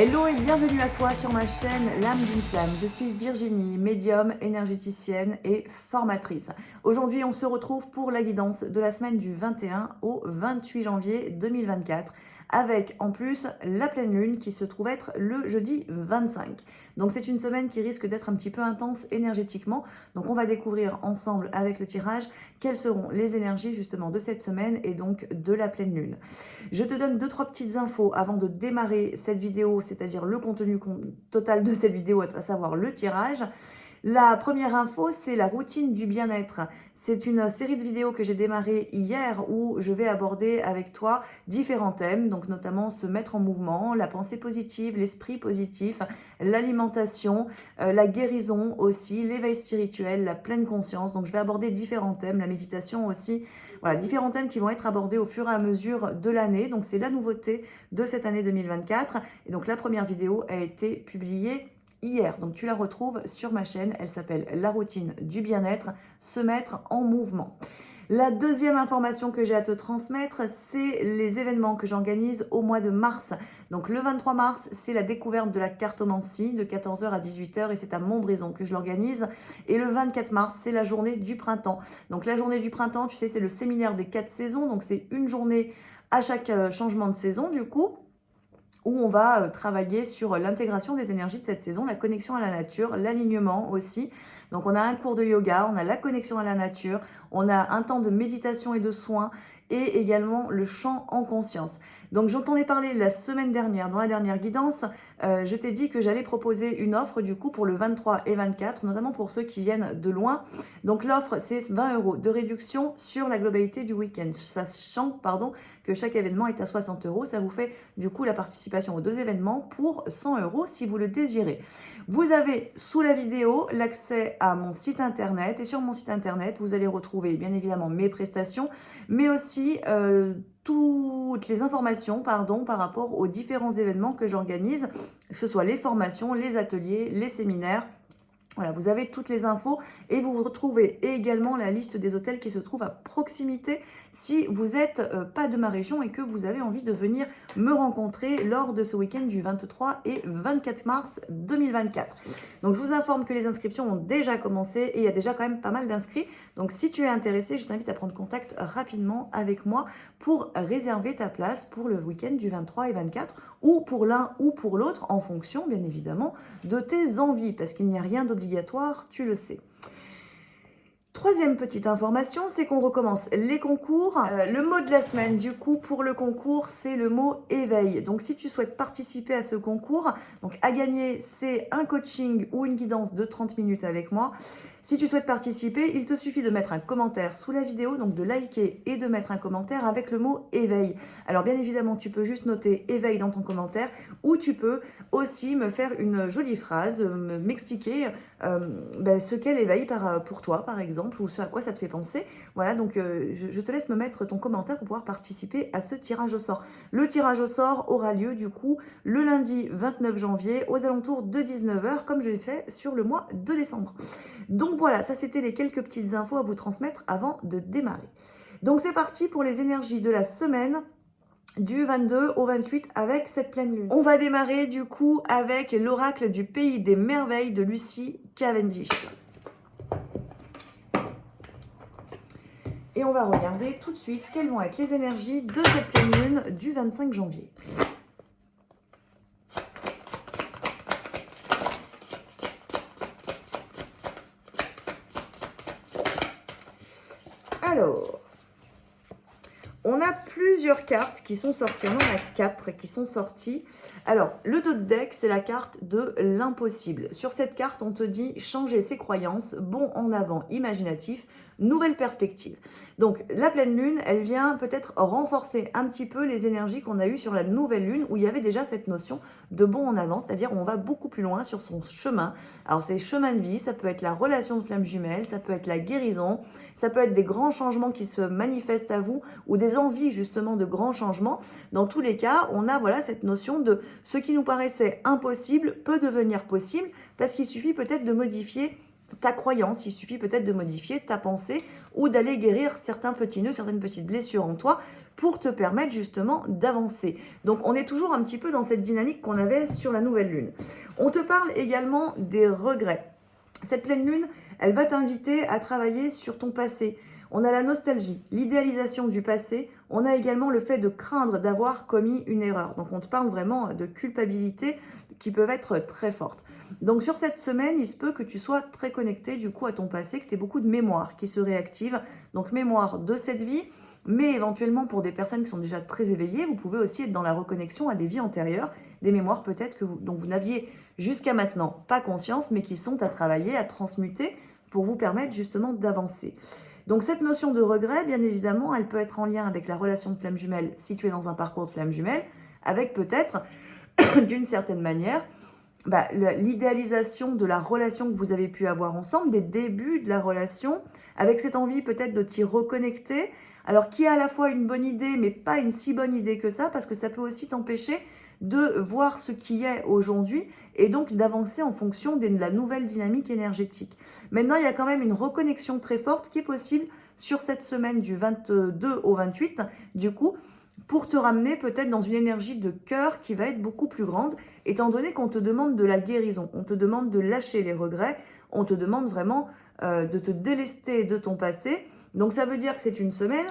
Hello et bienvenue à toi sur ma chaîne L'âme d'une flamme. Je suis Virginie, médium, énergéticienne et formatrice. Aujourd'hui, on se retrouve pour la guidance de la semaine du 21 au 28 janvier 2024 avec en plus la pleine lune qui se trouve être le jeudi 25. Donc c'est une semaine qui risque d'être un petit peu intense énergétiquement. Donc on va découvrir ensemble avec le tirage quelles seront les énergies justement de cette semaine et donc de la pleine lune. Je te donne 2-3 petites infos avant de démarrer cette vidéo, c'est-à-dire le contenu total de cette vidéo, à savoir le tirage. La première info, c'est la routine du bien-être. C'est une série de vidéos que j'ai démarré hier où je vais aborder avec toi différents thèmes, donc notamment se mettre en mouvement, la pensée positive, l'esprit positif, l'alimentation, la guérison aussi, l'éveil spirituel, la pleine conscience. Donc je vais aborder différents thèmes, la méditation aussi. Voilà, différents thèmes qui vont être abordés au fur et à mesure de l'année. Donc c'est la nouveauté de cette année 2024. Et donc la première vidéo a été publiée hier. Donc tu la retrouves sur ma chaîne. Elle s'appelle La routine du bien-être, se mettre en mouvement. La deuxième information que j'ai à te transmettre, c'est les événements que j'organise au mois de mars. Donc le 23 mars, c'est la découverte de la cartomancie de 14h à 18h et c'est à Montbrison que je l'organise. Et le 24 mars, c'est la journée du printemps. Donc la journée du printemps, tu sais, c'est le séminaire des 4 saisons. Donc c'est une journée à chaque changement de saison du coup, où on va travailler sur l'intégration des énergies de cette saison, la connexion à la nature, l'alignement aussi. Donc on a un cours de yoga, on a la connexion à la nature, on a un temps de méditation et de soins et également le chant en conscience. Donc j'en ai parlé la semaine dernière, dans la dernière guidance, je t'ai dit que j'allais proposer une offre du coup pour le 23 et 24, notamment pour ceux qui viennent de loin. Donc l'offre c'est 20 € de réduction sur la globalité du week-end, sachant que chaque événement est à 60 €. Ça vous fait du coup la participation aux 2 événements pour 100 € si vous le désirez. Vous avez sous la vidéo l'accès à mon site internet et sur mon site internet vous allez retrouver bien évidemment mes prestations, mais aussi toutes les informations par rapport aux différents événements que j'organise, que ce soit les formations, les ateliers, les séminaires. Voilà, vous avez toutes les infos et vous retrouvez également la liste des hôtels qui se trouvent à proximité si vous n'êtes pas de ma région et que vous avez envie de venir me rencontrer lors de ce week-end du 23 et 24 mars 2024. Donc je vous informe que les inscriptions ont déjà commencé et il y a déjà quand même pas mal d'inscrits. Donc si tu es intéressé, je t'invite à prendre contact rapidement avec moi pour réserver ta place pour le week-end du 23 et 24 ou pour l'un ou pour l'autre en fonction bien évidemment de tes envies parce qu'il n'y a rien d'obligatoire, tu le sais. Troisième petite information, c'est qu'on recommence les concours. Le mot de la semaine, du coup, pour le concours, c'est le mot éveil. Donc, si tu souhaites participer à ce concours, donc à gagner, c'est un coaching ou une guidance de 30 minutes avec moi. Si tu souhaites participer, il te suffit de mettre un commentaire sous la vidéo, donc de liker et de mettre un commentaire avec le mot éveil. Alors, bien évidemment, tu peux juste noter éveil dans ton commentaire ou tu peux aussi me faire une jolie phrase, m'expliquer ce qu'est l'éveil pour toi, par exemple, ou ce à quoi ça te fait penser. Voilà, donc je te laisse me mettre ton commentaire pour pouvoir participer à ce tirage au sort. Le tirage au sort aura lieu du coup le lundi 29 janvier aux alentours de 19h, comme je l'ai fait sur le mois de décembre. Donc voilà, ça c'était les quelques petites infos à vous transmettre avant de démarrer. Donc c'est parti pour les énergies de la semaine du 22 au 28 avec cette pleine lune. On va démarrer du coup avec l'oracle du pays des merveilles de Lucy Cavendish. Et on va regarder tout de suite quelles vont être les énergies de cette pleine lune du 25 janvier. Alors, on a plusieurs cartes qui sont sorties. On en a 4 qui sont sorties. Alors, le dos de deck, c'est la carte de l'impossible. Sur cette carte, on te dit changer ses croyances, bond en avant, imaginatif, nouvelle perspective. Donc, la pleine lune, elle vient peut-être renforcer un petit peu les énergies qu'on a eues sur la nouvelle lune où il y avait déjà cette notion de bond en avant, c'est-à-dire on va beaucoup plus loin sur son chemin. Alors, c'est chemin de vie, ça peut être la relation de flamme jumelle, ça peut être la guérison, ça peut être des grands changements qui se manifestent à vous ou des envies justement de grands changements. Dans tous les cas, on a voilà cette notion de ce qui nous paraissait impossible peut devenir possible parce qu'il suffit peut-être de modifier ta croyance, il suffit peut-être de modifier ta pensée ou d'aller guérir certains petits nœuds, certaines petites blessures en toi pour te permettre justement d'avancer. Donc on est toujours un petit peu dans cette dynamique qu'on avait sur la nouvelle lune. On te parle également des regrets. Cette pleine lune, elle va t'inviter à travailler sur ton passé. On a la nostalgie, l'idéalisation du passé. On a également le fait de craindre d'avoir commis une erreur. Donc on te parle vraiment de culpabilité qui peuvent être très fortes. Donc sur cette semaine, il se peut que tu sois très connecté du coup à ton passé, que tu aies beaucoup de mémoire qui se réactive. Donc mémoire de cette vie, mais éventuellement pour des personnes qui sont déjà très éveillées, vous pouvez aussi être dans la reconnexion à des vies antérieures, des mémoires peut-être dont vous n'aviez jusqu'à maintenant pas conscience, mais qui sont à travailler, à transmuter pour vous permettre justement d'avancer. Donc cette notion de regret, bien évidemment, elle peut être en lien avec la relation de flamme jumelle située dans un parcours de flamme jumelle, avec peut-être, d'une certaine manière, l'idéalisation de la relation que vous avez pu avoir ensemble, des débuts de la relation, avec cette envie peut-être de t'y reconnecter, alors qui est à la fois une bonne idée, mais pas une si bonne idée que ça, parce que ça peut aussi t'empêcher de voir ce qui est aujourd'hui et donc d'avancer en fonction de la nouvelle dynamique énergétique. Maintenant, il y a quand même une reconnexion très forte qui est possible sur cette semaine du 22 au 28, du coup, pour te ramener peut-être dans une énergie de cœur qui va être beaucoup plus grande, étant donné qu'on te demande de la guérison, on te demande de lâcher les regrets, on te demande vraiment de te délester de ton passé. Donc ça veut dire que c'est une semaine,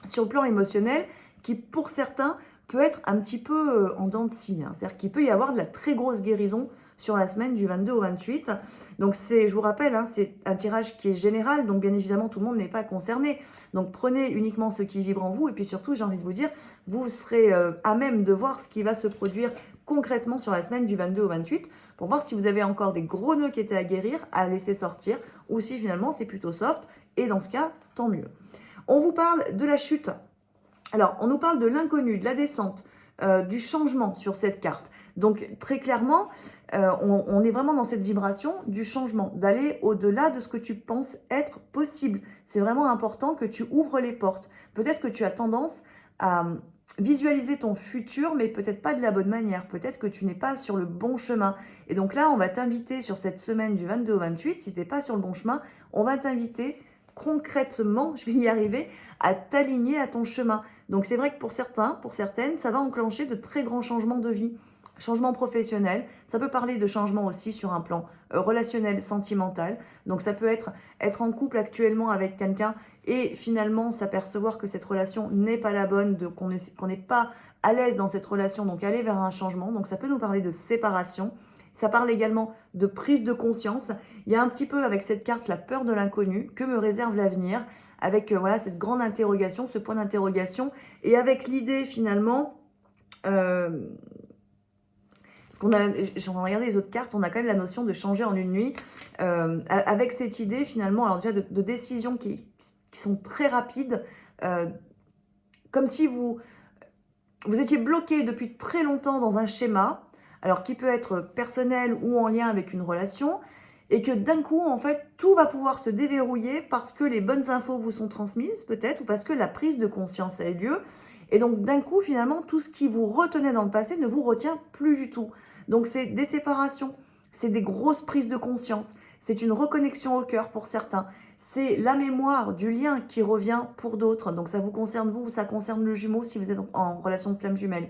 sur le plan émotionnel, qui pour certains peut être un petit peu en dents de scie. C'est-à-dire qu'il peut y avoir de la très grosse guérison sur la semaine du 22 au 28. Donc je vous rappelle, c'est un tirage qui est général, donc bien évidemment tout le monde n'est pas concerné. Donc prenez uniquement ce qui vibre en vous, et puis surtout j'ai envie de vous dire, vous serez à même de voir ce qui va se produire concrètement sur la semaine du 22 au 28, pour voir si vous avez encore des gros nœuds qui étaient à guérir, à laisser sortir, ou si finalement c'est plutôt soft, et dans ce cas, tant mieux. On vous parle de la chute. Alors, on nous parle de l'inconnu, de la descente, du changement sur cette carte. Donc, très clairement, on est vraiment dans cette vibration du changement, d'aller au-delà de ce que tu penses être possible. C'est vraiment important que tu ouvres les portes. Peut-être que tu as tendance à visualiser ton futur, mais peut-être pas de la bonne manière. Peut-être que tu n'es pas sur le bon chemin. Et donc là, on va t'inviter sur cette semaine du 22 au 28, si tu n'es pas sur le bon chemin, on va t'inviter concrètement, je vais y arriver, à t'aligner à ton chemin. Donc c'est vrai que pour certains, pour certaines, ça va enclencher de très grands changements de vie. Changement professionnel, ça peut parler de changement aussi sur un plan relationnel, sentimental. Donc ça peut être en couple actuellement avec quelqu'un et finalement s'apercevoir que cette relation n'est pas la bonne, qu'on n'est pas à l'aise dans cette relation, donc aller vers un changement. Donc ça peut nous parler de séparation. Ça parle également de prise de conscience. Il y a un petit peu avec cette carte la peur de l'inconnu, que me réserve l'avenir, avec voilà cette grande interrogation, ce point d'interrogation, et avec l'idée finalement, parce qu'on a, j'en ai regardé les autres cartes, on a quand même la notion de changer en une nuit, avec cette idée finalement, alors déjà de décisions qui sont très rapides, comme si vous étiez bloqué depuis très longtemps dans un schéma, alors qui peut être personnel ou en lien avec une relation, et que d'un coup, en fait, tout va pouvoir se déverrouiller parce que les bonnes infos vous sont transmises, peut-être, ou parce que la prise de conscience a eu lieu. Et donc, d'un coup, finalement, tout ce qui vous retenait dans le passé ne vous retient plus du tout. Donc, c'est des séparations, c'est des grosses prises de conscience, c'est une reconnexion au cœur pour certains, c'est la mémoire du lien qui revient pour d'autres. Donc, ça vous concerne vous, ça concerne le jumeau si vous êtes en relation de flamme jumelle.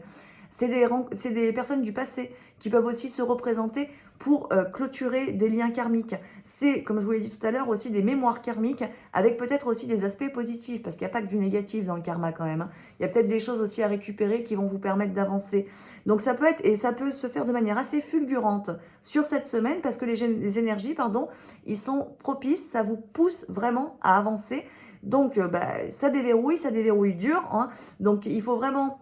C'est des personnes du passé qui peuvent aussi se représenter pour clôturer des liens karmiques. C'est, comme je vous l'ai dit tout à l'heure, aussi des mémoires karmiques avec peut-être aussi des aspects positifs, parce qu'il n'y a pas que du négatif dans le karma quand même. Il y a peut-être des choses aussi à récupérer qui vont vous permettre d'avancer. Donc ça peut être, et ça peut se faire de manière assez fulgurante sur cette semaine, parce que les énergies, ils sont propices, ça vous pousse vraiment à avancer. Donc ça déverrouille dur. Donc il faut vraiment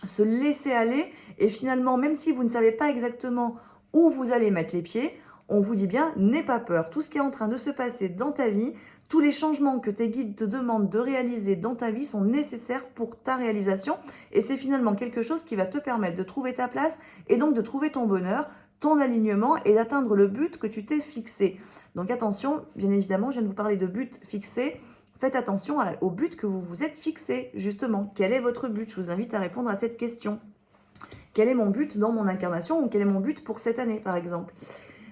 se laisser aller, et finalement, même si vous ne savez pas exactement où vous allez mettre les pieds, on vous dit bien, n'aie pas peur. Tout ce qui est en train de se passer dans ta vie, tous les changements que tes guides te demandent de réaliser dans ta vie sont nécessaires pour ta réalisation, et c'est finalement quelque chose qui va te permettre de trouver ta place, et donc de trouver ton bonheur, ton alignement, et d'atteindre le but que tu t'es fixé. Donc attention, bien évidemment, je viens de vous parler de but fixé. Faites attention au but que vous vous êtes fixé, justement. Quel est votre but? Je vous invite à répondre à cette question. Quel est mon but dans mon incarnation, ou quel est mon but pour cette année, par exemple?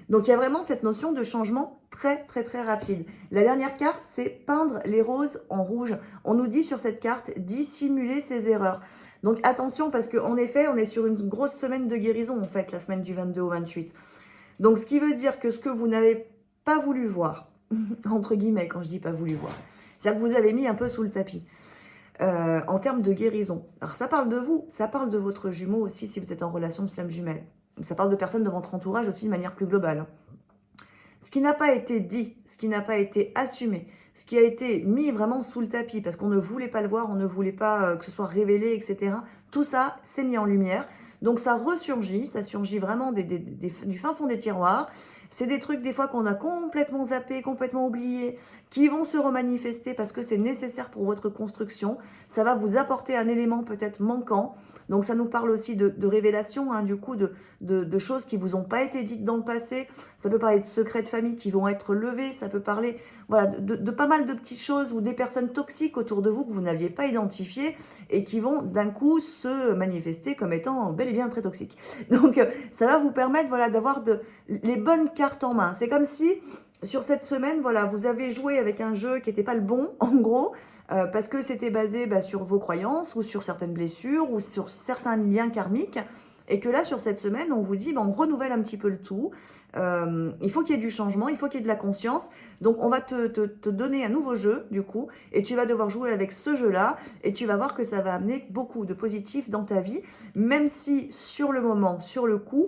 Donc il y a vraiment cette notion de changement très très très rapide. La dernière carte, c'est peindre les roses en rouge. On nous dit sur cette carte dissimuler ses erreurs. Donc attention parce qu'en effet, on est sur une grosse semaine de guérison en fait, la semaine du 22 au 28. Donc ce qui veut dire que ce que vous n'avez pas voulu voir, entre guillemets quand je dis pas voulu voir, c'est-à-dire que vous avez mis un peu sous le tapis. En termes de guérison. Alors ça parle de vous, ça parle de votre jumeau aussi si vous êtes en relation de flamme jumelle. Ça parle de personnes de votre entourage aussi de manière plus globale. Ce qui n'a pas été dit, ce qui n'a pas été assumé, ce qui a été mis vraiment sous le tapis parce qu'on ne voulait pas le voir, on ne voulait pas que ce soit révélé, etc. Tout ça s'est mis en lumière. Donc ça ressurgit, ça surgit vraiment du fin fond des tiroirs. C'est des trucs des fois qu'on a complètement zappé, complètement oublié, qui vont se remanifester parce que c'est nécessaire pour votre construction. Ça va vous apporter un élément peut-être manquant. Donc ça nous parle aussi de révélations, hein, du coup, de choses qui vous ont pas été dites dans le passé. Ça peut parler de secrets de famille qui vont être levés. Ça peut parler voilà, de pas mal de petites choses ou des personnes toxiques autour de vous que vous n'aviez pas identifiées et qui vont d'un coup se manifester comme étant bel et bien très toxiques. Donc ça va vous permettre voilà, d'avoir les bonnes cartes en main. C'est comme si sur cette semaine, voilà, vous avez joué avec un jeu qui n'était pas le bon, en gros, parce que c'était basé sur vos croyances ou sur certaines blessures ou sur certains liens karmiques. Et que là, sur cette semaine, on vous dit, on renouvelle un petit peu le tout. Il faut qu'il y ait du changement, il faut qu'il y ait de la conscience. Donc, on va te donner un nouveau jeu, du coup, et tu vas devoir jouer avec ce jeu-là, et tu vas voir que ça va amener beaucoup de positif dans ta vie, même si sur le moment, sur le coup,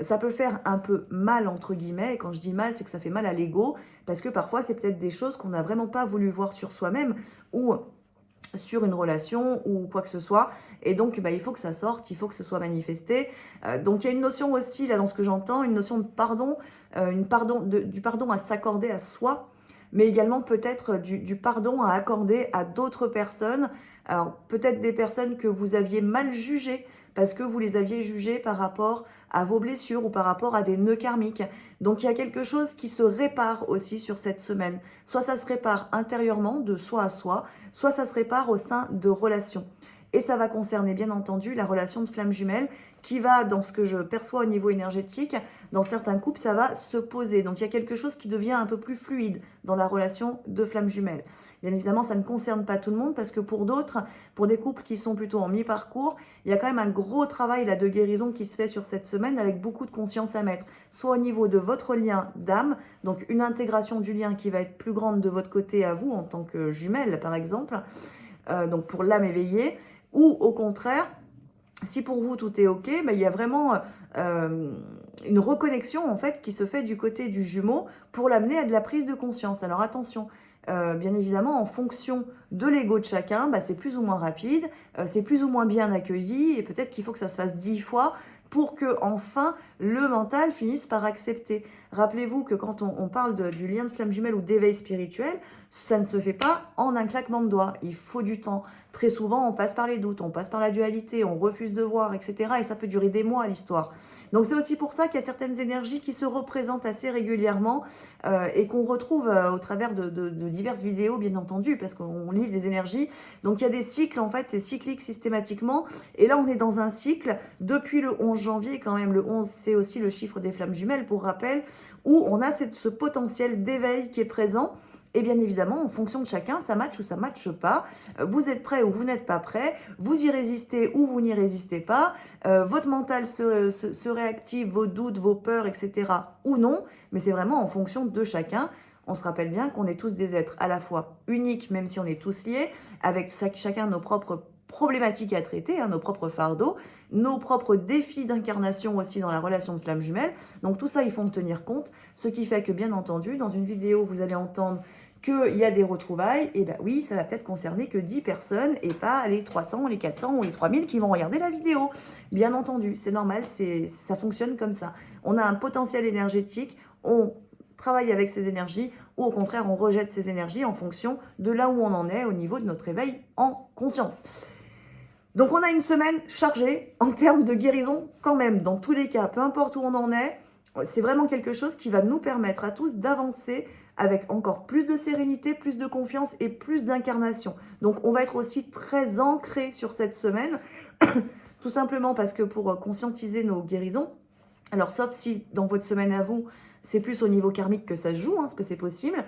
ça peut faire un peu mal, entre guillemets. Et quand je dis mal, c'est que ça fait mal à l'ego, parce que parfois, c'est peut-être des choses qu'on n'a vraiment pas voulu voir sur soi-même, ou sur une relation ou quoi que ce soit. Et donc, il faut que ça sorte, il faut que ce soit manifesté. Donc, il y a une notion aussi, là, dans ce que j'entends, une notion de pardon, du pardon à s'accorder à soi, mais également peut-être du pardon à accorder à d'autres personnes. Alors, peut-être des personnes que vous aviez mal jugées, parce que vous les aviez jugées par rapport à vos blessures ou par rapport à des nœuds karmiques. Donc il y a quelque chose qui se répare aussi sur cette semaine. Soit ça se répare intérieurement, de soi à soi, soit ça se répare au sein de relations. Et ça va concerner bien entendu la relation de flamme jumelle qui va, dans ce que je perçois au niveau énergétique, dans certains couples, ça va se poser. Donc il y a quelque chose qui devient un peu plus fluide dans la relation de flamme jumelle. Bien évidemment, ça ne concerne pas tout le monde parce que pour d'autres, pour des couples qui sont plutôt en mi-parcours, il y a quand même un gros travail là, de guérison qui se fait sur cette semaine avec beaucoup de conscience à mettre, soit au niveau de votre lien d'âme, donc une intégration du lien qui va être plus grande de votre côté à vous en tant que jumelle par exemple, donc pour l'âme éveillée, ou au contraire, si pour vous tout est ok, il y a vraiment une reconnexion en fait qui se fait du côté du jumeau pour l'amener à de la prise de conscience. Alors attention, bien évidemment en fonction de l'ego de chacun, c'est plus ou moins rapide, c'est plus ou moins bien accueilli et peut-être qu'il faut que ça se fasse 10 fois pour que enfin le mental finisse par accepter. Rappelez-vous que quand on parle du lien de flamme jumelle ou d'éveil spirituel, ça ne se fait pas en un claquement de doigts. Il faut du temps. Très souvent, on passe par les doutes, on passe par la dualité, on refuse de voir, etc. Et ça peut durer des mois, l'histoire. Donc c'est aussi pour ça qu'il y a certaines énergies qui se représentent assez régulièrement et qu'on retrouve au travers de diverses vidéos, bien entendu, parce qu'on lit des énergies. Donc il y a des cycles, en fait, c'est cyclique systématiquement. Et là, on est dans un cycle depuis le 11 janvier, quand même. Le 11, c'est aussi le chiffre des flammes jumelles, pour rappel, où on a ce potentiel d'éveil qui est présent. Et bien évidemment, en fonction de chacun, ça matche ou ça matche pas. Vous êtes prêt ou vous n'êtes pas prêt. Vous y résistez ou vous n'y résistez pas. Votre mental se réactive, vos doutes, vos peurs, etc. ou non. Mais c'est vraiment en fonction de chacun. On se rappelle bien qu'on est tous des êtres à la fois uniques, même si on est tous liés, avec chacun nos propres problématiques à traiter, nos propres fardeaux, nos propres défis d'incarnation aussi dans la relation de flamme jumelle. Donc tout ça, il faut en tenir compte. Ce qui fait que, bien entendu, dans une vidéo, vous allez entendre qu'il y a des retrouvailles, et oui, ça va peut-être concerner que 10 personnes et pas les 300, les 400 ou les 3000 qui vont regarder la vidéo. Bien entendu, c'est normal, ça fonctionne comme ça. On a un potentiel énergétique, on travaille avec ces énergies ou au contraire, on rejette ces énergies en fonction de là où on en est au niveau de notre éveil en conscience. Donc on a une semaine chargée en termes de guérison quand même, dans tous les cas, peu importe où on en est, c'est vraiment quelque chose qui va nous permettre à tous d'avancer avec encore plus de sérénité, plus de confiance et plus d'incarnation. Donc on va être aussi très ancré sur cette semaine, tout simplement parce que pour conscientiser nos guérisons, alors sauf si dans votre semaine à vous, c'est plus au niveau karmique que ça se joue, parce que c'est possible.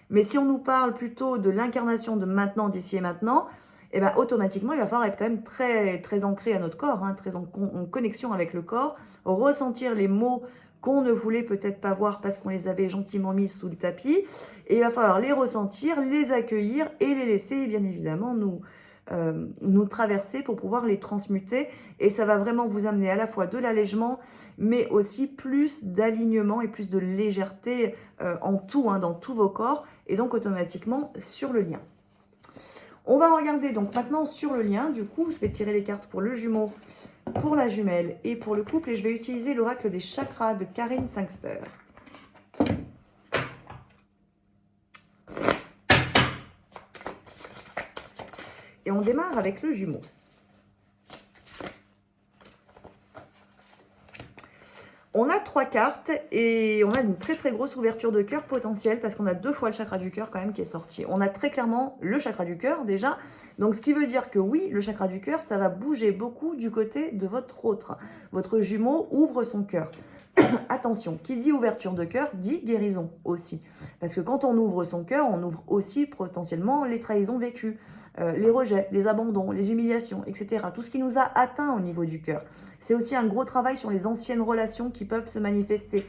Mais si on nous parle plutôt de l'incarnation de maintenant, d'ici et maintenant, et ben automatiquement, il va falloir être quand même très, très ancré à notre corps, très en connexion avec le corps, ressentir les mots qu'on ne voulait peut-être pas voir parce qu'on les avait gentiment mis sous le tapis. Et il va falloir les ressentir, les accueillir et les laisser, bien évidemment, nous traverser pour pouvoir les transmuter. Et ça va vraiment vous amener à la fois de l'allègement, mais aussi plus d'alignement et plus de légèreté en tout, dans tous vos corps, et donc automatiquement sur le lien. On va regarder donc maintenant sur le lien. Du coup, je vais tirer les cartes pour le jumeau, pour la jumelle et pour le couple. Et je vais utiliser l'oracle des chakras de Karine Sangster. Et on démarre avec le jumeau. On a 3 cartes et on a une très très grosse ouverture de cœur potentielle parce qu'on a 2 fois le chakra du cœur quand même qui est sorti. On a très clairement le chakra du cœur déjà. Donc ce qui veut dire que oui, le chakra du cœur, ça va bouger beaucoup du côté de votre autre. Votre jumeau ouvre son cœur. Attention, qui dit ouverture de cœur dit guérison aussi. Parce que quand on ouvre son cœur, on ouvre aussi potentiellement les trahisons vécues, les rejets, les abandons, les humiliations, etc. Tout ce qui nous a atteint au niveau du cœur. C'est aussi un gros travail sur les anciennes relations qui peuvent se manifester.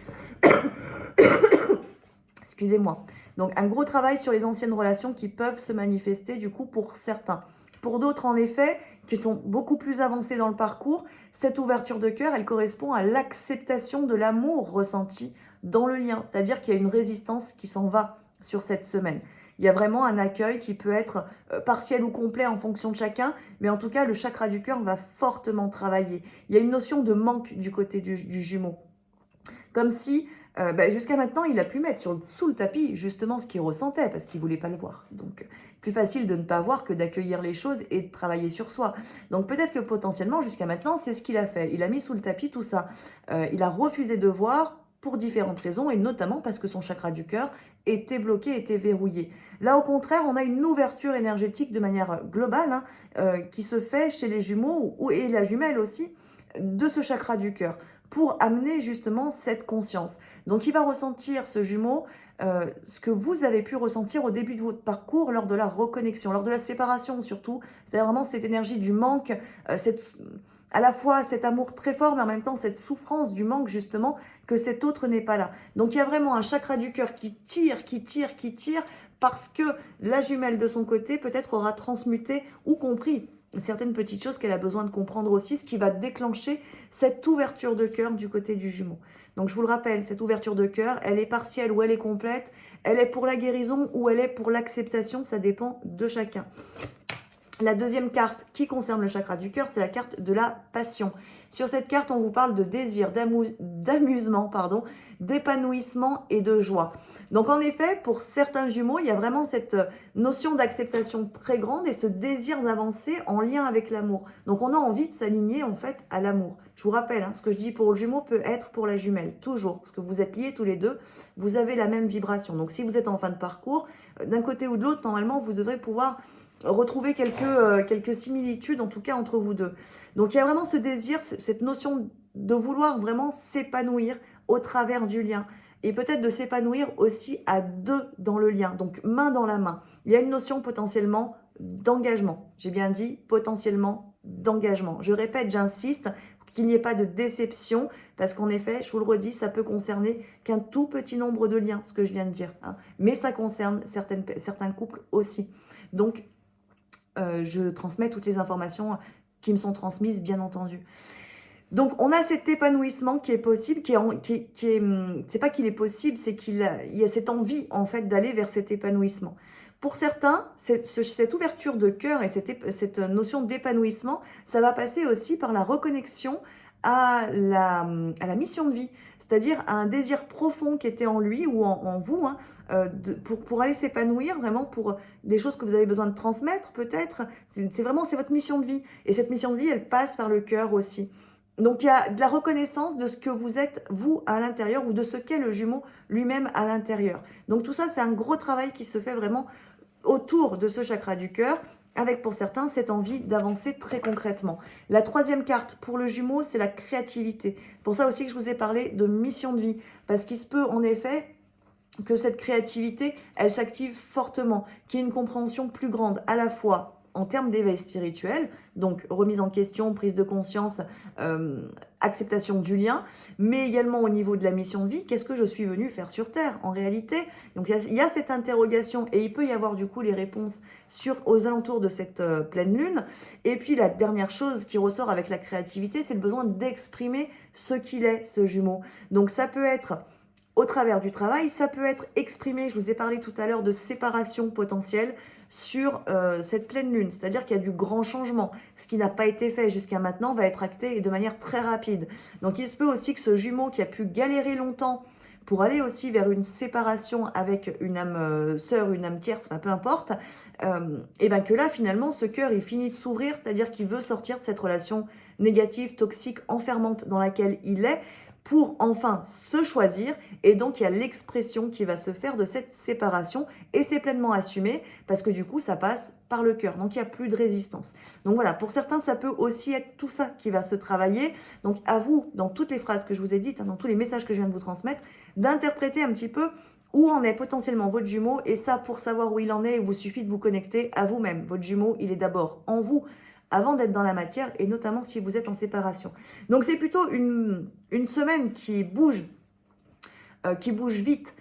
Excusez-moi. Donc un gros travail sur les anciennes relations qui peuvent se manifester du coup pour certains. Pour d'autres, en effet, qui sont beaucoup plus avancés dans le parcours, cette ouverture de cœur, elle correspond à l'acceptation de l'amour ressenti dans le lien. C'est-à-dire qu'il y a une résistance qui s'en va sur cette semaine. Il y a vraiment un accueil qui peut être partiel ou complet en fonction de chacun, mais en tout cas, le chakra du cœur va fortement travailler. Il y a une notion de manque du côté du jumeau. Comme si, jusqu'à maintenant, il a pu mettre sous le tapis justement ce qu'il ressentait, parce qu'il ne voulait pas le voir. Donc, plus facile de ne pas voir que d'accueillir les choses et de travailler sur soi. Donc, peut-être que potentiellement, jusqu'à maintenant, c'est ce qu'il a fait. Il a mis sous le tapis tout ça. Il a refusé de voir pour différentes raisons, et notamment parce que son chakra du cœur était bloqué, était verrouillé. Là, au contraire, on a une ouverture énergétique de manière globale qui se fait chez les jumeaux et la jumelle aussi, de ce chakra du cœur, pour amener justement cette conscience. Donc, il va ressentir, ce jumeau, ce que vous avez pu ressentir au début de votre parcours, lors de la reconnexion, lors de la séparation surtout. C'est vraiment cette énergie du manque, à la fois cet amour très fort, mais en même temps cette souffrance du manque justement, que cet autre n'est pas là. Donc il y a vraiment un chakra du cœur qui tire, parce que la jumelle de son côté peut-être aura transmuté ou compris certaines petites choses qu'elle a besoin de comprendre aussi, ce qui va déclencher cette ouverture de cœur du côté du jumeau. Donc je vous le rappelle, cette ouverture de cœur, elle est partielle ou elle est complète, elle est pour la guérison ou elle est pour l'acceptation, ça dépend de chacun. La deuxième carte qui concerne le chakra du cœur, c'est la carte de la passion. Sur cette carte, on vous parle de désir, d'amusement, d'épanouissement et de joie. Donc en effet, pour certains jumeaux, il y a vraiment cette notion d'acceptation très grande et ce désir d'avancer en lien avec l'amour. Donc on a envie de s'aligner en fait à l'amour. Je vous rappelle, ce que je dis pour le jumeau peut être pour la jumelle, toujours. Parce que vous êtes liés tous les deux, vous avez la même vibration. Donc si vous êtes en fin de parcours, d'un côté ou de l'autre, normalement, vous devrez pouvoir retrouver quelques similitudes, en tout cas, entre vous deux. Donc, il y a vraiment ce désir, cette notion de vouloir vraiment s'épanouir au travers du lien. Et peut-être de s'épanouir aussi à deux dans le lien, donc main dans la main. Il y a une notion potentiellement d'engagement. J'ai bien dit potentiellement d'engagement. Je répète, j'insiste, qu'il n'y ait pas de déception, parce qu'en effet, je vous le redis, ça peut concerner qu'un tout petit nombre de liens, ce que je viens de dire. Mais ça concerne certains couples aussi. Donc, je transmets toutes les informations qui me sont transmises, bien entendu. Donc, on a cet épanouissement qui est possible, c'est pas qu'il est possible, c'est qu'il y a cette envie, en fait, d'aller vers cet épanouissement. Pour certains, cette ouverture de cœur et cette notion d'épanouissement, ça va passer aussi par la reconnexion à la mission de vie, c'est-à-dire à un désir profond qui était en lui ou en vous, pour aller s'épanouir, vraiment pour des choses que vous avez besoin de transmettre peut-être. C'est votre mission de vie. Et cette mission de vie, elle passe par le cœur aussi. Donc il y a de la reconnaissance de ce que vous êtes, vous, à l'intérieur, ou de ce qu'est le jumeau lui-même à l'intérieur. Donc tout ça, c'est un gros travail qui se fait vraiment autour de ce chakra du cœur, avec pour certains cette envie d'avancer très concrètement. La troisième carte pour le Jumeau, c'est la créativité. Pour ça aussi que je vous ai parlé de mission de vie, parce qu'il se peut en effet que cette créativité, elle s'active fortement, qu'il y ait une compréhension plus grande à la fois en termes d'éveil spirituel, donc remise en question, prise de conscience, acceptation du lien, mais également au niveau de la mission de vie, qu'est-ce que je suis venu faire sur Terre en réalité? Donc il y a cette interrogation et il peut y avoir du coup les réponses aux alentours de cette pleine lune. Et puis la dernière chose qui ressort avec la créativité, c'est le besoin d'exprimer ce qu'il est, ce Jumeau. Donc ça peut être au travers du travail, ça peut être exprimé, je vous ai parlé tout à l'heure de séparation potentielle sur cette pleine lune, c'est-à-dire qu'il y a du grand changement. Ce qui n'a pas été fait jusqu'à maintenant va être acté et de manière très rapide. Donc il se peut aussi que ce Jumeau qui a pu galérer longtemps pour aller aussi vers une séparation avec une âme sœur, une âme tierce, enfin peu importe, et bien que là finalement ce cœur il finit de s'ouvrir, c'est-à-dire qu'il veut sortir de cette relation négative, toxique, enfermante dans laquelle il est, pour enfin se choisir, et donc il y a l'expression qui va se faire de cette séparation, et c'est pleinement assumé, parce que du coup ça passe par le cœur, donc il n'y a plus de résistance. Donc voilà, pour certains ça peut aussi être tout ça qui va se travailler, donc à vous, dans toutes les phrases que je vous ai dites, dans tous les messages que je viens de vous transmettre, d'interpréter un petit peu où en est potentiellement votre jumeau, et ça pour savoir où il en est, il vous suffit de vous connecter à vous-même. Votre jumeau, il est d'abord en vous, avant d'être dans la matière, et notamment si vous êtes en séparation. Donc c'est plutôt une semaine qui bouge vite,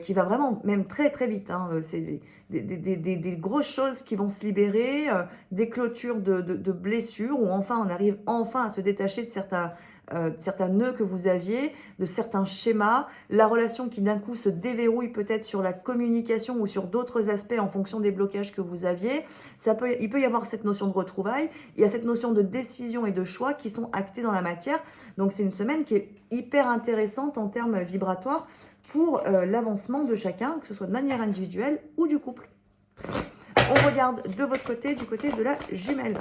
qui va vraiment même très très vite. Hein. C'est des grosses choses qui vont se libérer, des clôtures de blessures, où enfin on arrive enfin à se détacher de certains nœuds que vous aviez, de certains schémas, la relation qui d'un coup se déverrouille peut-être sur la communication ou sur d'autres aspects en fonction des blocages que vous aviez. Il peut y avoir cette notion de retrouvailles, il y a cette notion de décision et de choix qui sont actés dans la matière. Donc c'est une semaine qui est hyper intéressante en termes vibratoires pour l'avancement de chacun, que ce soit de manière individuelle ou du couple. On regarde de votre côté, du côté de la jumelle.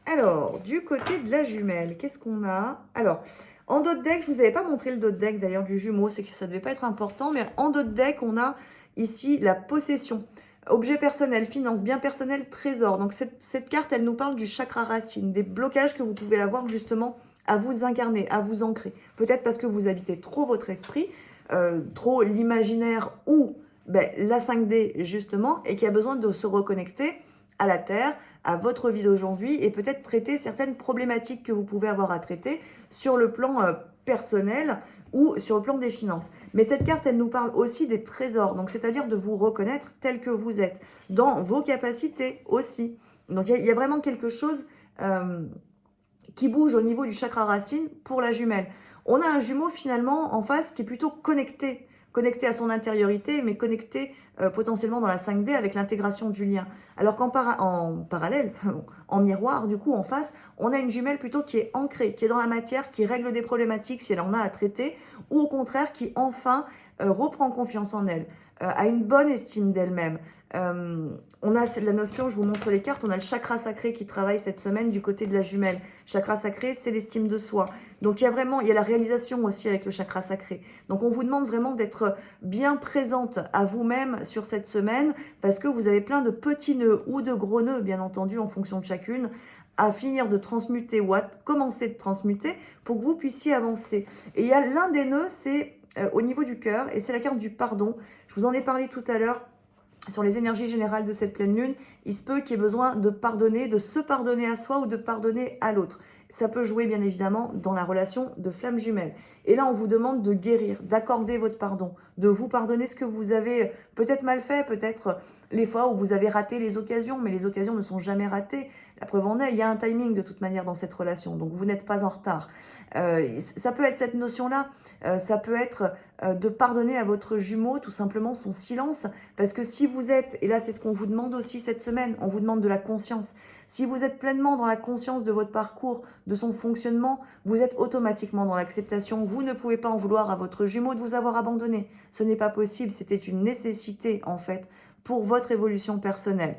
Alors, du côté de la jumelle, qu'est-ce qu'on a? Alors, en dos de deck, je ne vous avais pas montré le dos de deck d'ailleurs du jumeau, c'est que ça ne devait pas être important, mais en dos de deck, on a ici la possession. Objet personnel, finance, bien personnel, trésor. Donc cette carte, elle nous parle du chakra racine, des blocages que vous pouvez avoir justement à vous incarner, à vous ancrer. Peut-être parce que vous habitez trop votre esprit, trop l'imaginaire ou la 5D justement, et qui a besoin de se reconnecter à la Terre, à votre vie d'aujourd'hui, et peut-être traiter certaines problématiques que vous pouvez avoir à traiter sur le plan personnel ou sur le plan des finances. Mais cette carte, elle nous parle aussi des trésors, donc c'est-à-dire de vous reconnaître tel que vous êtes, dans vos capacités aussi. Donc il y a vraiment quelque chose qui bouge au niveau du chakra racine pour la jumelle. On a un jumeau finalement en face qui est plutôt connecté à son intériorité, mais connecté potentiellement dans la 5D avec l'intégration du lien. Alors qu'en parallèle, en miroir, du coup, en face, on a une jumelle plutôt qui est ancrée, qui est dans la matière, qui règle des problématiques si elle en a à traiter, ou au contraire, qui enfin reprend confiance en elle, a une bonne estime d'elle-même. On a la notion, je vous montre les cartes, on a le chakra sacré qui travaille cette semaine du côté de la jumelle. Chakra sacré, c'est l'estime de soi. Donc il y a la réalisation aussi avec le chakra sacré. Donc on vous demande vraiment d'être bien présente à vous-même sur cette semaine, parce que vous avez plein de petits nœuds ou de gros nœuds, bien entendu, en fonction de chacune, à finir de transmuter ou à commencer de transmuter pour que vous puissiez avancer. Et il y a l'un des nœuds, c'est au niveau du cœur, et c'est la carte du pardon. Je vous en ai parlé tout à l'heure sur les énergies générales de cette pleine lune. Il se peut qu'il y ait besoin de pardonner, de se pardonner à soi ou de pardonner à l'autre. Ça peut jouer bien évidemment dans la relation de flamme jumelle. Et là, on vous demande de guérir, d'accorder votre pardon, de vous pardonner ce que vous avez peut-être mal fait, peut-être les fois où vous avez raté les occasions, mais les occasions ne sont jamais ratées. La preuve en est, il y a un timing de toute manière dans cette relation, donc vous n'êtes pas en retard. Ça peut être cette notion-là, ça peut être de pardonner à votre jumeau tout simplement son silence, parce que si vous êtes, et là c'est ce qu'on vous demande aussi cette semaine, on vous demande de la conscience, si vous êtes pleinement dans la conscience de votre parcours, de son fonctionnement, vous êtes automatiquement dans l'acceptation. Vous ne pouvez pas en vouloir à votre jumeau de vous avoir abandonné. Ce n'est pas possible, c'était une nécessité en fait pour votre évolution personnelle.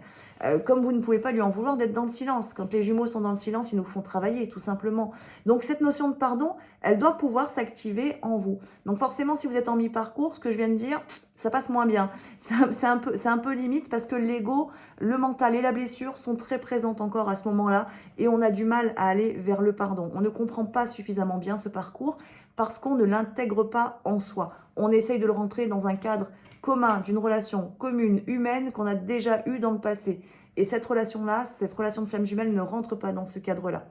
Comme vous ne pouvez pas lui en vouloir d'être dans le silence. Quand les jumeaux sont dans le silence, ils nous font travailler, tout simplement. Donc cette notion de pardon, elle doit pouvoir s'activer en vous. Donc forcément, si vous êtes en mi-parcours, ce que je viens de dire, ça passe moins bien. C'est un peu limite parce que l'ego, le mental et la blessure sont très présentes encore à ce moment-là et on a du mal à aller vers le pardon. On ne comprend pas suffisamment bien ce parcours parce qu'on ne l'intègre pas en soi. On essaye de le rentrer dans un cadre commun, d'une relation commune, humaine, qu'on a déjà eue dans le passé. Et cette relation-là, cette relation de flamme jumelle ne rentre pas dans ce cadre-là.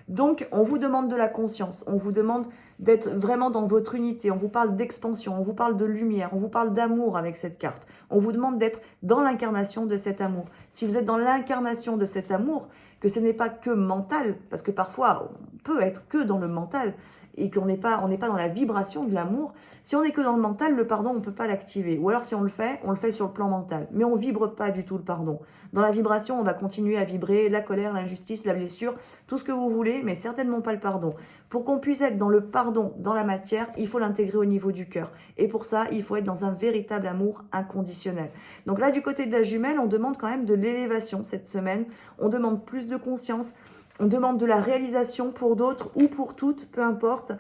Donc, on vous demande de la conscience, on vous demande d'être vraiment dans votre unité, on vous parle d'expansion, on vous parle de lumière, on vous parle d'amour avec cette carte. On vous demande d'être dans l'incarnation de cet amour. Si vous êtes dans l'incarnation de cet amour, que ce n'est pas que mental, parce que parfois, on peut être que dans le mental, et qu'on n'est pas dans la vibration de l'amour. Si on n'est que dans le mental, le pardon, on ne peut pas l'activer. Ou alors si on le fait sur le plan mental. Mais on ne vibre pas du tout le pardon. Dans la vibration, on va continuer à vibrer la colère, l'injustice, la blessure, tout ce que vous voulez, mais certainement pas le pardon. Pour qu'on puisse être dans le pardon, dans la matière, il faut l'intégrer au niveau du cœur. Et pour ça, il faut être dans un véritable amour inconditionnel. Donc là, du côté de la jumelle, on demande quand même de l'élévation cette semaine. On demande plus de conscience. On demande de la réalisation pour d'autres ou pour toutes, peu importe.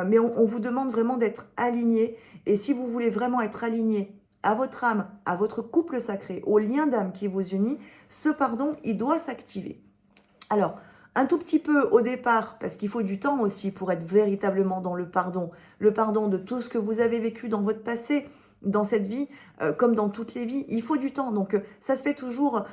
Mais on vous demande vraiment d'être aligné. Et si vous voulez vraiment être aligné à votre âme, à votre couple sacré, au lien d'âme qui vous unit, ce pardon, il doit s'activer. Alors, un tout petit peu au départ, parce qu'il faut du temps aussi pour être véritablement dans le pardon de tout ce que vous avez vécu dans votre passé, dans cette vie, comme dans toutes les vies, il faut du temps. Donc, ça se fait toujours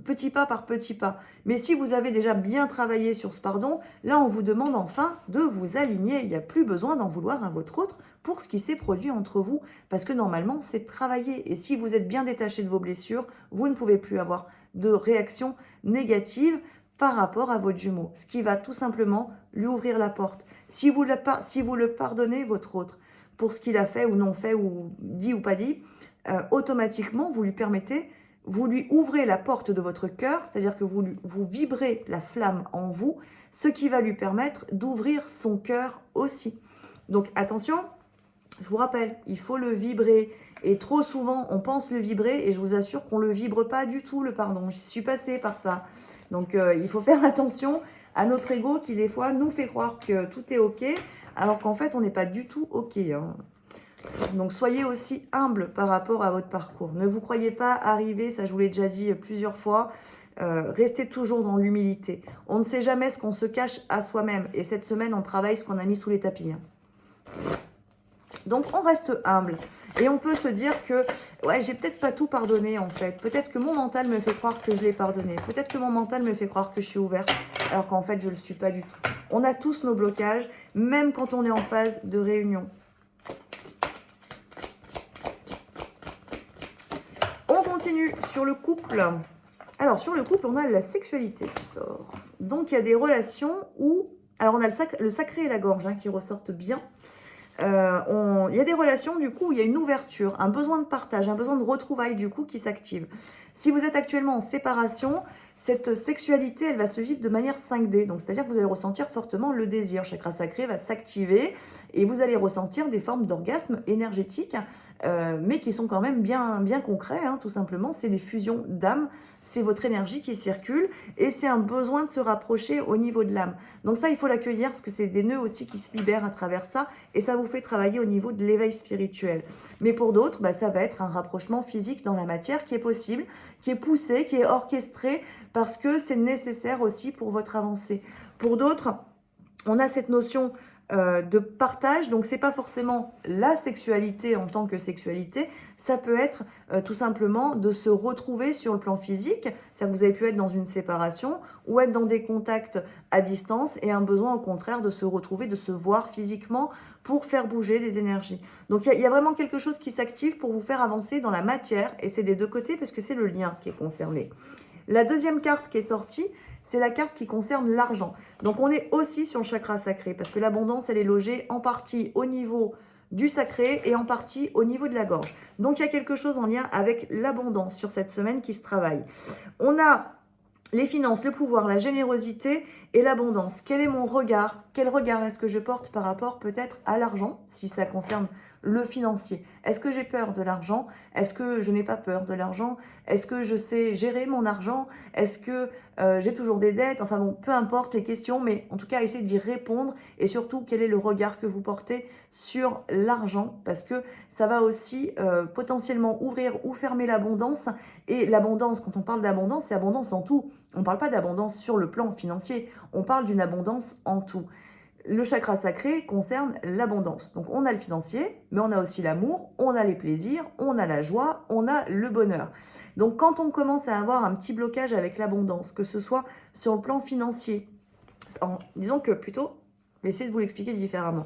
petit pas par petit pas. Mais si vous avez déjà bien travaillé sur ce pardon, là, on vous demande enfin de vous aligner. Il n'y a plus besoin d'en vouloir à votre autre pour ce qui s'est produit entre vous, parce que normalement, c'est travaillé. Et si vous êtes bien détaché de vos blessures, vous ne pouvez plus avoir de réaction négative par rapport à votre jumeau, ce qui va tout simplement lui ouvrir la porte. Si vous le pardonnez, votre autre, pour ce qu'il a fait ou non fait, ou dit ou pas dit, automatiquement, vous lui ouvrez la porte de votre cœur, c'est-à-dire que vous vibrez la flamme en vous, ce qui va lui permettre d'ouvrir son cœur aussi. Donc attention, je vous rappelle, il faut le vibrer. Et trop souvent, on pense le vibrer et je vous assure qu'on ne le vibre pas du tout, le pardon. J'y suis passée par ça. Donc il faut faire attention à notre ego qui des fois nous fait croire que tout est ok, alors qu'en fait on n'est pas du tout ok. Donc soyez aussi humble par rapport à votre parcours. Ne vous croyez pas arriver, ça je vous l'ai déjà dit plusieurs fois, restez toujours dans l'humilité. On ne sait jamais ce qu'on se cache à soi-même. Et cette semaine, on travaille ce qu'on a mis sous les tapis. Donc on reste humble et on peut se dire que ouais, j'ai peut-être pas tout pardonné en fait. Peut-être que mon mental me fait croire que je l'ai pardonné. Peut-être que mon mental me fait croire que je suis ouverte alors qu'en fait je le suis pas du tout. On a tous nos blocages, même quand on est en phase de réunion. On continue sur le couple. Alors sur le couple, on a la sexualité qui sort. Donc il y a des relations où... Alors on a le sacré et la gorge qui ressortent bien. Il y a des relations du coup où il y a une ouverture, un besoin de partage, un besoin de retrouvailles du coup qui s'active. Si vous êtes actuellement en séparation, cette sexualité, elle va se vivre de manière 5D. Donc, c'est-à-dire que vous allez ressentir fortement le désir. Chakra sacré va s'activer et vous allez ressentir des formes d'orgasme énergétiques, mais qui sont quand même bien concrets, tout simplement. C'est des fusions d'âme, c'est votre énergie qui circule et c'est un besoin de se rapprocher au niveau de l'âme. Donc ça, il faut l'accueillir parce que c'est des nœuds aussi qui se libèrent à travers ça et ça vous fait travailler au niveau de l'éveil spirituel. Mais pour d'autres, ça va être un rapprochement physique dans la matière qui est possible, qui est poussé, qui est orchestré, parce que c'est nécessaire aussi pour votre avancée. Pour d'autres, on a cette notion de partage, donc c'est pas forcément la sexualité en tant que sexualité, ça peut être tout simplement de se retrouver sur le plan physique, c'est-à-dire que vous avez pu être dans une séparation ou être dans des contacts à distance et un besoin au contraire de se retrouver, de se voir physiquement pour faire bouger les énergies. Donc il y a vraiment quelque chose qui s'active pour vous faire avancer dans la matière et c'est des deux côtés parce que c'est le lien qui est concerné. La deuxième carte qui est sortie, c'est la carte qui concerne l'argent. Donc, on est aussi sur le chakra sacré parce que l'abondance, elle est logée en partie au niveau du sacré et en partie au niveau de la gorge. Donc, il y a quelque chose en lien avec l'abondance sur cette semaine qui se travaille. On a les finances, le pouvoir, la générosité Et l'abondance, quel est mon regard? Quel regard est-ce que je porte par rapport peut-être à l'argent, si ça concerne le financier? Est-ce que j'ai peur de l'argent? Est-ce que je n'ai pas peur de l'argent? Est-ce que je sais gérer mon argent? Est-ce que j'ai toujours des dettes? Enfin bon, peu importe les questions, mais en tout cas, essayez d'y répondre. Et surtout, quel est le regard que vous portez sur l'argent? Parce que ça va aussi potentiellement ouvrir ou fermer l'abondance. Et l'abondance, quand on parle d'abondance, c'est abondance en tout. On ne parle pas d'abondance sur le plan financier, on parle d'une abondance en tout. Le chakra sacré concerne l'abondance. Donc on a le financier, mais on a aussi l'amour, on a les plaisirs, on a la joie, on a le bonheur. Donc quand on commence à avoir un petit blocage avec l'abondance, que ce soit sur le plan financier, disons que plutôt, je vais essayer de vous l'expliquer différemment.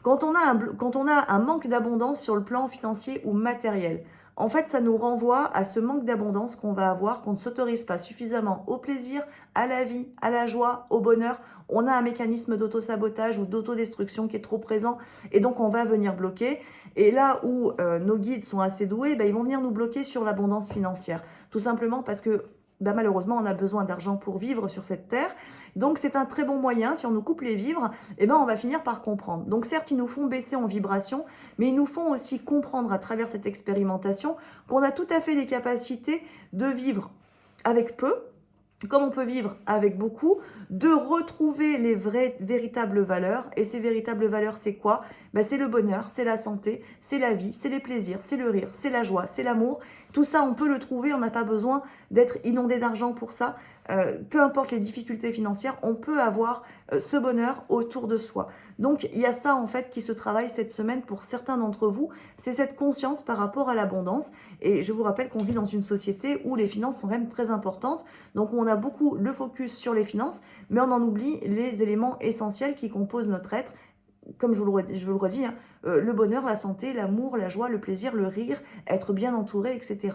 Quand on a un manque d'abondance sur le plan financier ou matériel, en fait, ça nous renvoie à ce manque d'abondance qu'on va avoir, qu'on ne s'autorise pas suffisamment au plaisir, à la vie, à la joie, au bonheur. On a un mécanisme d'auto-sabotage ou d'autodestruction qui est trop présent et donc on va venir bloquer. Et là où nos guides sont assez doués, ils vont venir nous bloquer sur l'abondance financière. Tout simplement parce que malheureusement, on a besoin d'argent pour vivre sur cette terre. Donc, c'est un très bon moyen. Si on nous coupe les vivres, on va finir par comprendre. Donc, certes, ils nous font baisser en vibration, mais ils nous font aussi comprendre à travers cette expérimentation qu'on a tout à fait les capacités de vivre avec peu, comme on peut vivre avec beaucoup, de retrouver les véritables valeurs. Et ces véritables valeurs, c'est quoi? C'est le bonheur, c'est la santé, c'est la vie, c'est les plaisirs, c'est le rire, c'est la joie, c'est l'amour. Tout ça, on peut le trouver, on n'a pas besoin d'être inondé d'argent pour ça. Peu importe les difficultés financières, on peut avoir ce bonheur autour de soi. Donc, il y a ça en fait qui se travaille cette semaine pour certains d'entre vous. C'est cette conscience par rapport à l'abondance. Et je vous rappelle qu'on vit dans une société où les finances sont quand même très importantes. Donc, on a beaucoup le focus sur les finances, mais on en oublie les éléments essentiels qui composent notre être. Comme je vous le redis, le bonheur, la santé, l'amour, la joie, le plaisir, le rire, être bien entouré, etc.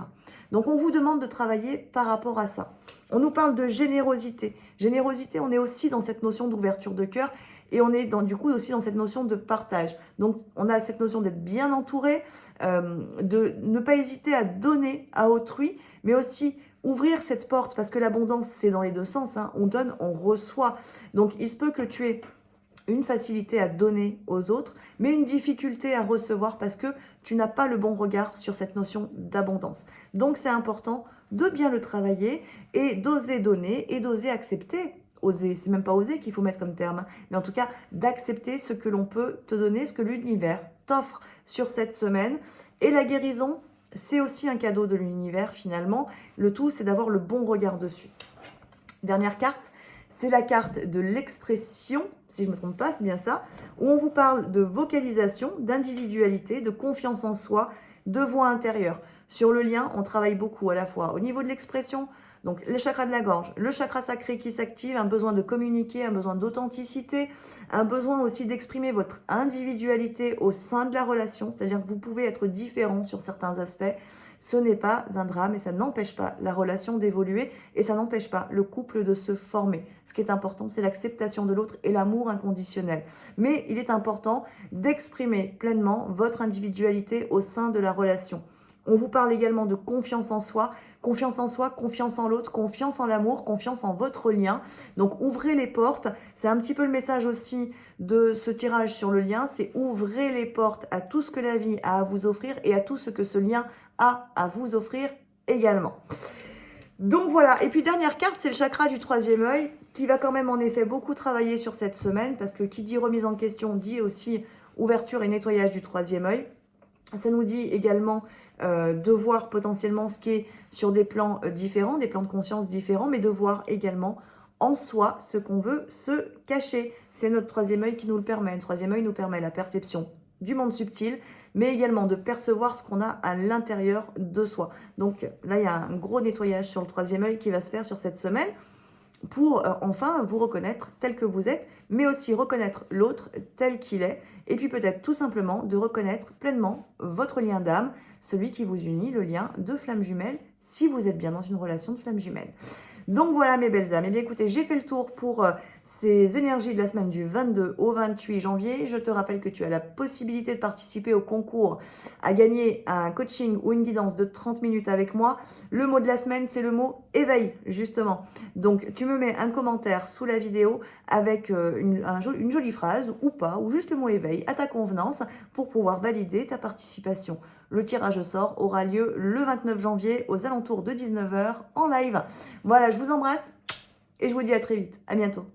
Donc, on vous demande de travailler par rapport à ça. On nous parle de générosité. Générosité, on est aussi dans cette notion d'ouverture de cœur et on est du coup aussi dans cette notion de partage. Donc, on a cette notion d'être bien entouré, de ne pas hésiter à donner à autrui, mais aussi ouvrir cette porte parce que l'abondance, c'est dans les deux sens. On donne, on reçoit. Donc, il se peut que tu aies une facilité à donner aux autres, mais une difficulté à recevoir parce que tu n'as pas le bon regard sur cette notion d'abondance. Donc, c'est important de bien le travailler et d'oser donner et d'oser accepter. Oser, c'est même pas oser qu'il faut mettre comme terme, mais en tout cas d'accepter ce que l'on peut te donner, ce que l'univers t'offre sur cette semaine. Et la guérison, c'est aussi un cadeau de l'univers finalement. Le tout, c'est d'avoir le bon regard dessus. Dernière carte, c'est la carte de l'expression, si je ne me trompe pas, c'est bien ça, où on vous parle de vocalisation, d'individualité, de confiance en soi, de voix intérieure. Sur le lien, on travaille beaucoup à la fois au niveau de l'expression, donc les chakras de la gorge, le chakra sacré qui s'active, un besoin de communiquer, un besoin d'authenticité, un besoin aussi d'exprimer votre individualité au sein de la relation, c'est-à-dire que vous pouvez être différent sur certains aspects. Ce n'est pas un drame et ça n'empêche pas la relation d'évoluer et ça n'empêche pas le couple de se former. Ce qui est important, c'est l'acceptation de l'autre et l'amour inconditionnel. Mais il est important d'exprimer pleinement votre individualité au sein de la relation. On vous parle également de confiance en soi, confiance en l'autre, confiance en l'amour, confiance en votre lien. Donc ouvrez les portes, c'est un petit peu le message aussi de ce tirage sur le lien, c'est ouvrez les portes à tout ce que la vie a à vous offrir et à tout ce que ce lien a à vous offrir également. Donc voilà, et puis dernière carte, c'est le chakra du troisième œil qui va quand même en effet beaucoup travailler sur cette semaine parce que qui dit remise en question dit aussi ouverture et nettoyage du troisième œil. Ça nous dit également de voir potentiellement ce qui est sur des plans différents, des plans de conscience différents, mais de voir également en soi ce qu'on veut se cacher. C'est notre troisième œil qui nous le permet. Le troisième œil nous permet la perception du monde subtil, mais également de percevoir ce qu'on a à l'intérieur de soi. Donc là, il y a un gros nettoyage sur le troisième œil qui va se faire sur cette semaine pour enfin vous reconnaître tel que vous êtes, mais aussi reconnaître l'autre tel qu'il est, et puis peut-être tout simplement de reconnaître pleinement votre lien d'âme, celui qui vous unit, le lien de flamme jumelle, si vous êtes bien dans une relation de flamme jumelle. Donc voilà mes belles âmes, et bien écoutez, j'ai fait le tour pour ces énergies de la semaine du 22 au 28 janvier. Je te rappelle que tu as la possibilité de participer au concours à gagner un coaching ou une guidance de 30 minutes avec moi. Le mot de la semaine, c'est le mot éveil, justement. Donc, tu me mets un commentaire sous la vidéo avec une jolie phrase ou pas, ou juste le mot éveil à ta convenance pour pouvoir valider ta participation. Le tirage au sort aura lieu le 29 janvier aux alentours de 19 h en live. Voilà, je vous embrasse et je vous dis à très vite. À bientôt.